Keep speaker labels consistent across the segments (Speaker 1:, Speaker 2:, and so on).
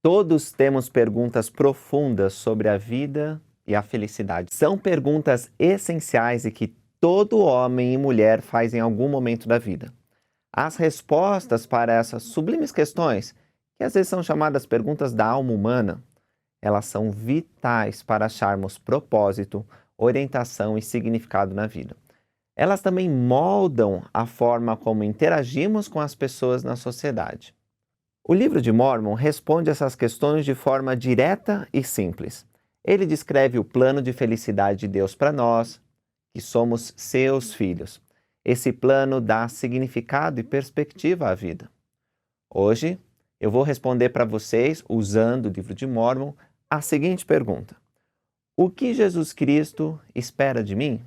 Speaker 1: Todos temos perguntas profundas sobre a vida e a felicidade. São perguntas essenciais e que todo homem e mulher faz em algum momento da vida. As respostas para essas sublimes questões, que às vezes são chamadas perguntas da alma humana, elas são vitais para acharmos propósito, orientação e significado na vida. Elas também moldam a forma como interagimos com as pessoas na sociedade. O livro de Mórmon responde essas questões de forma direta e simples. Ele descreve o plano de felicidade de Deus para nós, que somos seus filhos. Esse plano dá significado e perspectiva à vida. Hoje, eu vou responder para vocês, usando o livro de Mórmon, a seguinte pergunta: o que Jesus Cristo espera de mim?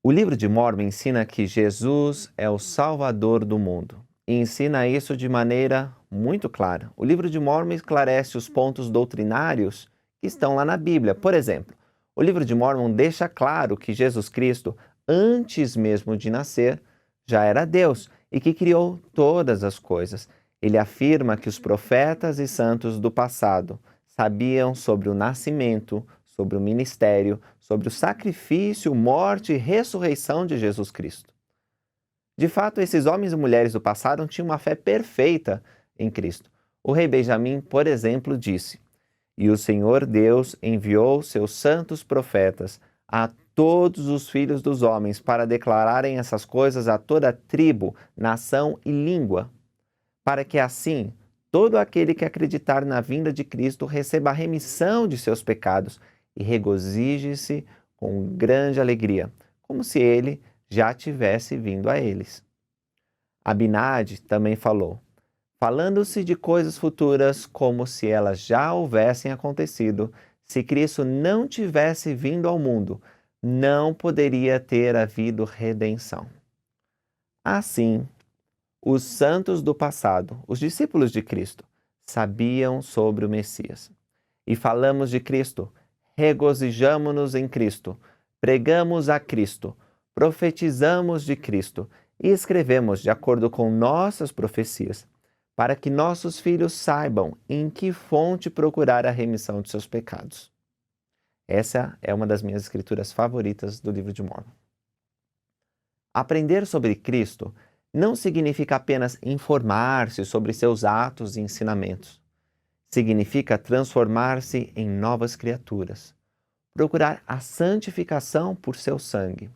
Speaker 1: O livro de Mórmon ensina que Jesus é o Salvador do mundo. E ensina isso de maneira muito clara. O livro de Mórmon esclarece os pontos doutrinários que estão lá na Bíblia. Por exemplo, o livro de Mórmon deixa claro que Jesus Cristo, antes mesmo de nascer, já era Deus e que criou todas as coisas. Ele afirma que os profetas e santos do passado sabiam sobre o nascimento, sobre o ministério, sobre o sacrifício, morte e ressurreição de Jesus Cristo. De fato, esses homens e mulheres do passado tinham uma fé perfeita em Cristo. O rei Benjamim, por exemplo, disse: "E o Senhor Deus enviou seus santos profetas a todos os filhos dos homens para declararem essas coisas a toda tribo, nação e língua, para que assim todo aquele que acreditar na vinda de Cristo receba a remissão de seus pecados e regozije-se com grande alegria, como se ele já tivesse vindo a eles." Abinadi também falou: "Falando-se de coisas futuras como se elas já houvessem acontecido, se Cristo não tivesse vindo ao mundo, não poderia ter havido redenção." Assim, os santos do passado, os discípulos de Cristo, sabiam sobre o Messias. E falamos de Cristo, regozijamo-nos em Cristo, pregamos a Cristo, profetizamos de Cristo e escrevemos de acordo com nossas profecias, para que nossos filhos saibam em que fonte procurar a remissão de seus pecados. Essa é uma das minhas escrituras favoritas do livro de Mórmon. Aprender sobre Cristo não significa apenas informar-se sobre seus atos e ensinamentos. Significa transformar-se em novas criaturas, procurar a santificação por seu sangue.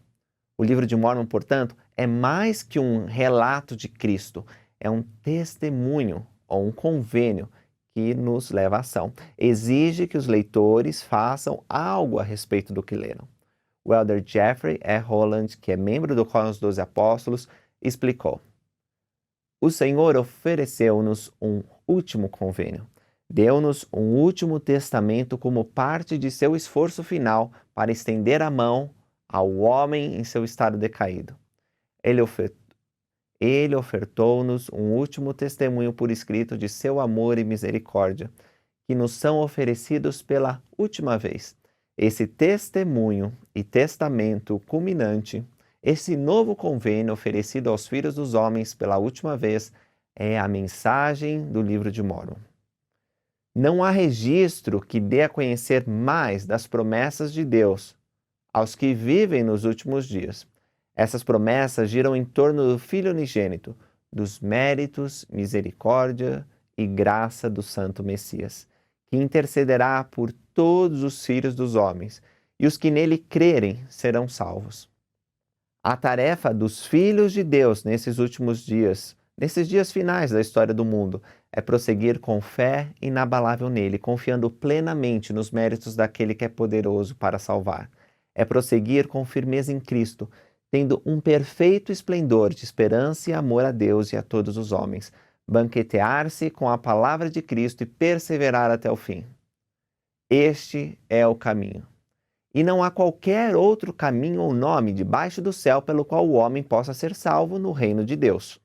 Speaker 1: O livro de Mórmon, portanto, é mais que um relato de Cristo, é um testemunho ou um convênio que nos leva à ação. Exige que os leitores façam algo a respeito do que leram. O elder Jeffrey E. Holland, que é membro do Quórum dos 12 Apóstolos, explicou: "O Senhor ofereceu-nos um último convênio. Deu-nos um último testamento como parte de seu esforço final para estender a mão ao homem em seu estado decaído. Ele ofertou-nos um último testemunho por escrito de seu amor e misericórdia, que nos são oferecidos pela última vez. Esse testemunho e testamento culminante, esse novo convênio oferecido aos filhos dos homens pela última vez, é a mensagem do livro de Mórmon. Não há registro que dê a conhecer mais das promessas de Deus aos que vivem nos últimos dias. Essas promessas giram em torno do Filho unigênito, dos méritos, misericórdia e graça do Santo Messias, que intercederá por todos os filhos dos homens, e os que nele crerem serão salvos. A tarefa dos filhos de Deus nesses últimos dias, nesses dias finais da história do mundo, é prosseguir com fé inabalável nele, confiando plenamente nos méritos daquele que é poderoso para salvar. É prosseguir com firmeza em Cristo, tendo um perfeito esplendor de esperança e amor a Deus e a todos os homens, banquetear-se com a palavra de Cristo e perseverar até o fim. Este é o caminho. E não há qualquer outro caminho ou nome debaixo do céu pelo qual o homem possa ser salvo no reino de Deus."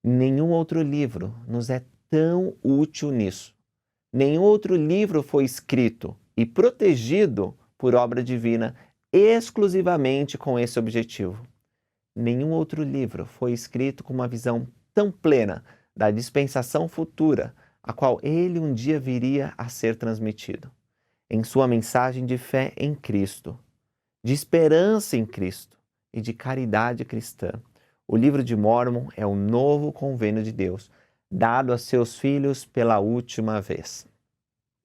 Speaker 1: Nenhum outro livro nos é tão útil nisso. Nenhum outro livro foi escrito e protegido por obra divina exclusivamente com esse objetivo. Nenhum outro livro foi escrito com uma visão tão plena da dispensação futura, a qual ele um dia viria a ser transmitido. Em sua mensagem de fé em Cristo, de esperança em Cristo e de caridade cristã, o livro de Mórmon é o novo convênio de Deus, dado a seus filhos pela última vez.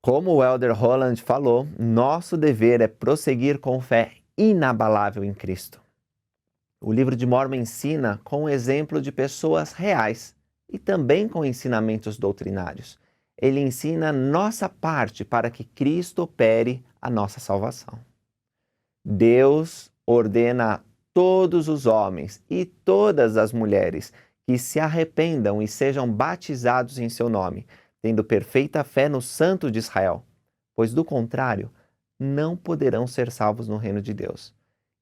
Speaker 1: Como o Elder Holland falou, nosso dever é prosseguir com fé inabalável em Cristo. O livro de Mórmon ensina com o exemplo de pessoas reais e também com ensinamentos doutrinários. Ele ensina nossa parte para que Cristo opere a nossa salvação. Deus ordena a todos os homens e todas as mulheres que se arrependam e sejam batizados em seu nome, tendo perfeita fé no Santo de Israel, pois do contrário, não poderão ser salvos no reino de Deus.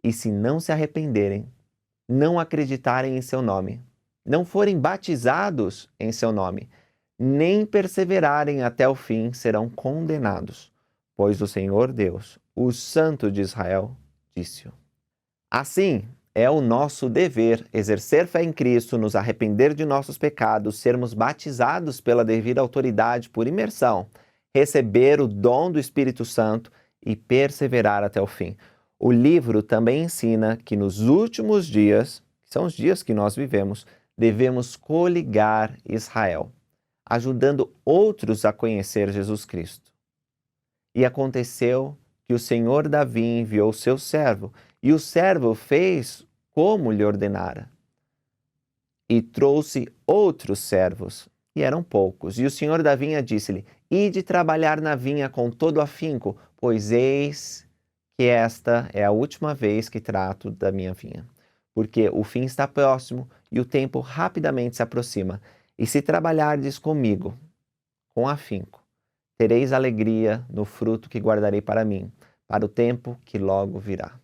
Speaker 1: E se não se arrependerem, não acreditarem em seu nome, não forem batizados em seu nome, nem perseverarem até o fim, serão condenados, pois o Senhor Deus, o Santo de Israel, disse-o. Assim, é o nosso dever exercer fé em Cristo, nos arrepender de nossos pecados, sermos batizados pela devida autoridade por imersão, receber o dom do Espírito Santo e perseverar até o fim. O livro também ensina que nos últimos dias, que são os dias que nós vivemos, devemos coligar Israel, ajudando outros a conhecer Jesus Cristo. E aconteceu que o Senhor Davi enviou seu servo, e o servo fez como lhe ordenara. E trouxe outros servos, e eram poucos. E o Senhor da vinha disse-lhe: Ide trabalhar na vinha com todo afinco, pois eis que esta é a última vez que trato da minha vinha. Porque o fim está próximo e o tempo rapidamente se aproxima. E se trabalhardes comigo, com afinco, tereis alegria no fruto que guardarei para mim, para o tempo que logo virá.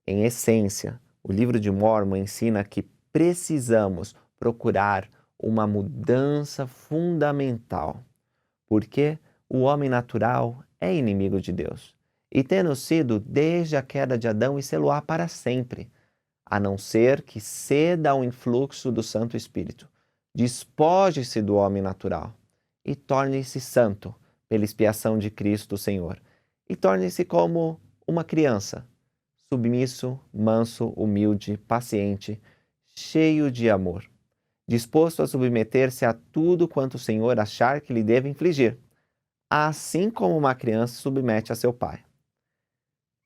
Speaker 1: Em essência, o livro de Mórmon ensina que precisamos procurar uma mudança fundamental, porque o homem natural é inimigo de Deus, e tendo sido desde a queda de Adão e sê-lo-á para sempre, a não ser que ceda ao influxo do Santo Espírito, despoje-se do homem natural e torne-se santo pela expiação de Cristo Senhor, e torne-se como uma criança, submisso, manso, humilde, paciente, cheio de amor, disposto a submeter-se a tudo quanto o Senhor achar que lhe deve infligir, assim como uma criança submete a seu pai.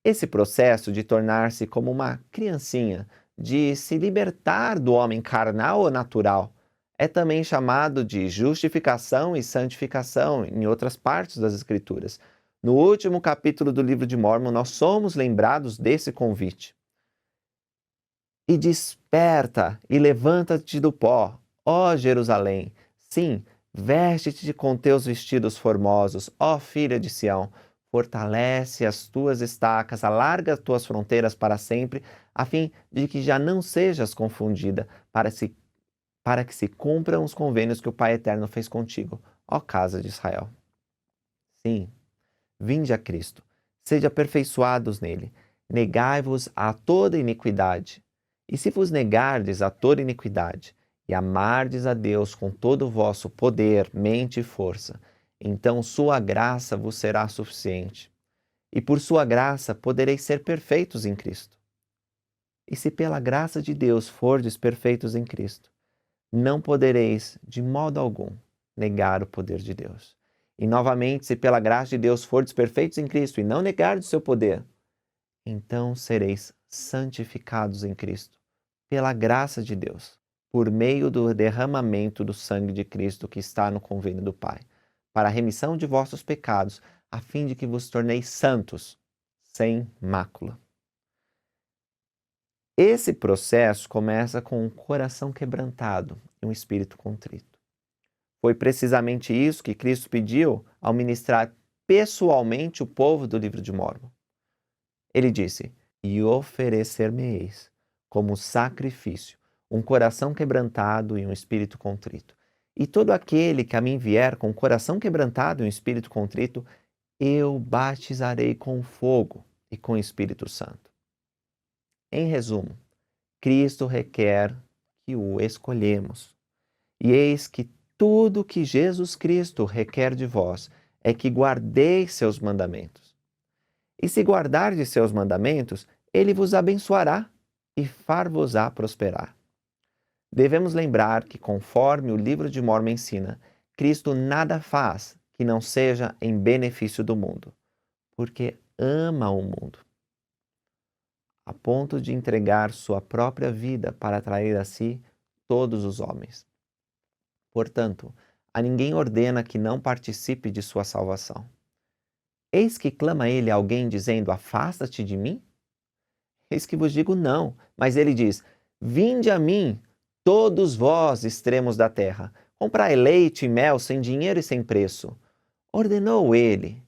Speaker 1: Esse processo de tornar-se como uma criancinha, de se libertar do homem carnal ou natural, é também chamado de justificação e santificação em outras partes das Escrituras. No último capítulo do livro de Mórmon, nós somos lembrados desse convite. E desperta e levanta-te do pó, ó Jerusalém. Sim, veste-te com teus vestidos formosos, ó filha de Sião. Fortalece as tuas estacas, alarga as tuas fronteiras para sempre, a fim de que já não sejas confundida, para que se cumpram os convênios que o Pai Eterno fez contigo, ó casa de Israel. Sim, vinde a Cristo, sede aperfeiçoados nele, negai-vos a toda iniquidade. E se vos negardes a toda iniquidade, e amardes a Deus com todo o vosso poder, mente e força, então sua graça vos será suficiente. E por sua graça podereis ser perfeitos em Cristo. E se pela graça de Deus fordes perfeitos em Cristo, não podereis, de modo algum, negar o poder de Deus. E novamente, se pela graça de Deus fordes perfeitos em Cristo e não negardes o seu poder, então sereis santificados em Cristo, pela graça de Deus, por meio do derramamento do sangue de Cristo que está no convênio do Pai, para a remissão de vossos pecados, a fim de que vos torneis santos, sem mácula. Esse processo começa com um coração quebrantado e um espírito contrito. Foi precisamente isso que Cristo pediu ao ministrar pessoalmente o povo do livro de Mórmon. Ele disse: E oferecer-me-eis como sacrifício um coração quebrantado e um espírito contrito. E todo aquele que a mim vier com coração quebrantado e um espírito contrito, eu batizarei com fogo e com Espírito Santo. Em resumo, Cristo requer que o escolhemos. E eis que tudo que Jesus Cristo requer de vós é que guardeis seus mandamentos. E se guardardes seus mandamentos, ele vos abençoará e far-vos-á prosperar. Devemos lembrar que, conforme o livro de Mórmon ensina, Cristo nada faz que não seja em benefício do mundo, porque ama o mundo, a ponto de entregar sua própria vida para atrair a si todos os homens. Portanto, a ninguém ordena que não participe de sua salvação. Eis que clama ele a alguém dizendo: afasta-te de mim? Eis que vos digo não, mas ele diz: vinde a mim, todos vós extremos da terra, comprai leite e mel sem dinheiro e sem preço. Ordenou ele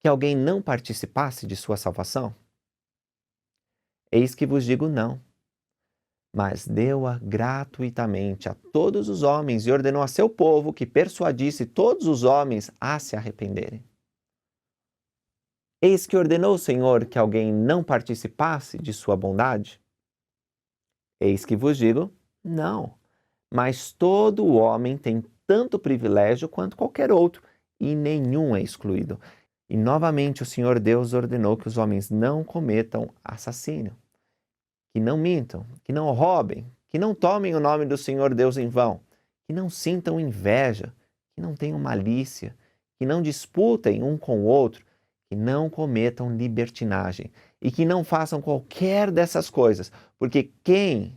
Speaker 1: que alguém não participasse de sua salvação? Eis que vos digo não, mas deu-a gratuitamente a todos os homens e ordenou a seu povo que persuadisse todos os homens a se arrependerem. Eis que ordenou o Senhor que alguém não participasse de sua bondade? Eis que vos digo, não, mas todo homem tem tanto privilégio quanto qualquer outro, e nenhum é excluído. E novamente o Senhor Deus ordenou que os homens não cometam assassínio, que não mintam, que não roubem, que não tomem o nome do Senhor Deus em vão, que não sintam inveja, que não tenham malícia, que não disputem um com o outro, que não cometam libertinagem e que não façam qualquer dessas coisas, porque quem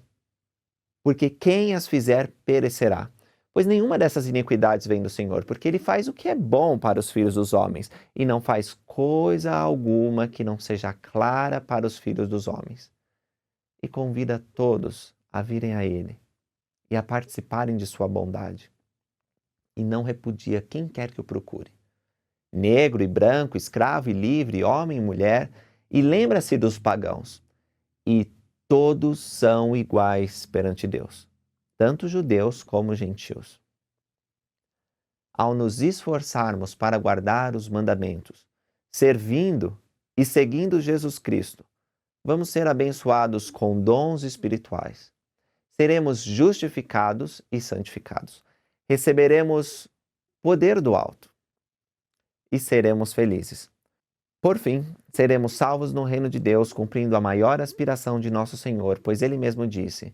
Speaker 1: as fizer perecerá. Pois nenhuma dessas iniquidades vem do Senhor, porque ele faz o que é bom para os filhos dos homens e não faz coisa alguma que não seja clara para os filhos dos homens. E convida todos a virem a ele e a participarem de sua bondade. E não repudia quem quer que o procure, negro e branco, escravo e livre, homem e mulher, e lembra-se dos pagãos. E todos são iguais perante Deus, tanto judeus como gentios. Ao nos esforçarmos para guardar os mandamentos, servindo e seguindo Jesus Cristo, vamos ser abençoados com dons espirituais. Seremos justificados e santificados. Receberemos poder do alto e seremos felizes. Por fim, seremos salvos no reino de Deus, cumprindo a maior aspiração de nosso Senhor, pois Ele mesmo disse: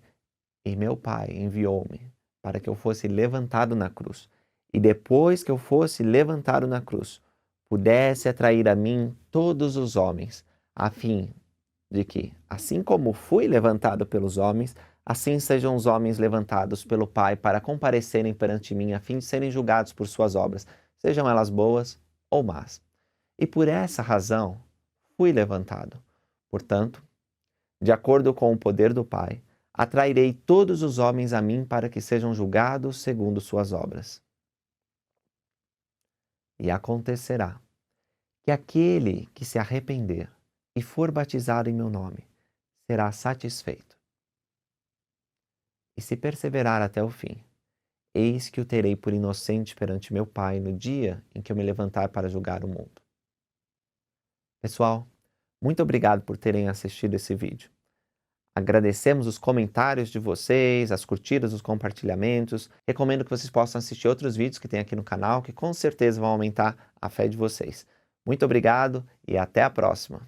Speaker 1: e meu Pai enviou-me para que eu fosse levantado na cruz, e depois que eu fosse levantado na cruz, pudesse atrair a mim todos os homens, a fim de que, assim como fui levantado pelos homens, assim sejam os homens levantados pelo Pai para comparecerem perante mim, a fim de serem julgados por suas obras, sejam elas boas ou más. E por essa razão fui levantado. Portanto, de acordo com o poder do Pai, atrairei todos os homens a mim para que sejam julgados segundo suas obras. E acontecerá que aquele que se arrepender e for batizado em meu nome será satisfeito. E se perseverar até o fim, eis que o terei por inocente perante meu Pai no dia em que eu me levantar para julgar o mundo. Pessoal, muito obrigado por terem assistido esse vídeo. Agradecemos os comentários de vocês, as curtidas, os compartilhamentos. Recomendo que vocês possam assistir outros vídeos que tem aqui no canal, que com certeza vão aumentar a fé de vocês. Muito obrigado e até a próxima!